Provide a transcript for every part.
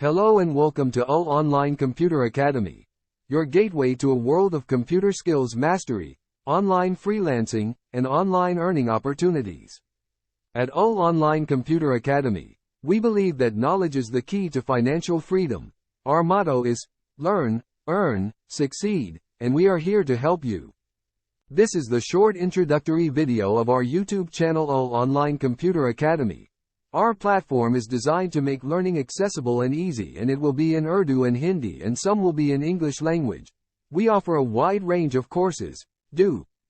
Hello and welcome to Online Computer Academy, your gateway to a world of computer skills mastery, online freelancing, and online earning opportunities. At Online Computer Academy, we believe that knowledge is the key to financial freedom. Our motto is, learn, earn, succeed, and we are here to help you. This is the short introductory video of our YouTube channel Online Computer Academy. Our platform is designed to make learning accessible and easy, and it will be in Urdu and Hindi, and some will be in English language. We offer a wide range of courses,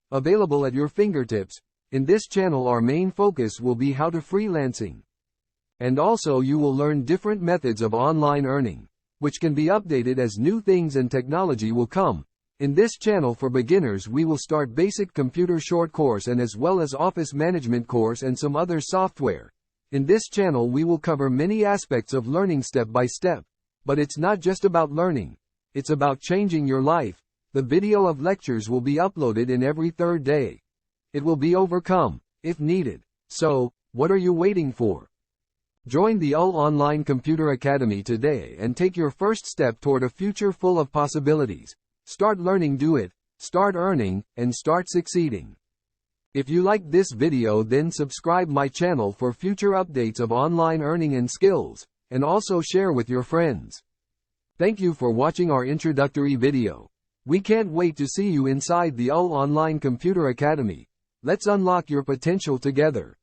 available at your fingertips. In this channel our main focus will be how to freelancing. And also you will learn different methods of online earning, which can be updated as new things and technology will come. In this channel for beginners we will start basic computer short course and as well as office management course and some other software. In this channel we will cover many aspects of learning step by step. But it's not just about learning. It's about changing your life. The video of lectures will be uploaded in every third day. It will be overcome, if needed. So, what are you waiting for? Join the Online Computer Academy today and take your first step toward a future full of possibilities. Start learning, do it, start earning, and start succeeding. If you like this video, then subscribe my channel for future updates of online earning and skills, and also share with your friends. Thank you for watching our introductory video. We can't wait to see you inside the Online Computer Academy. Let's unlock your potential together.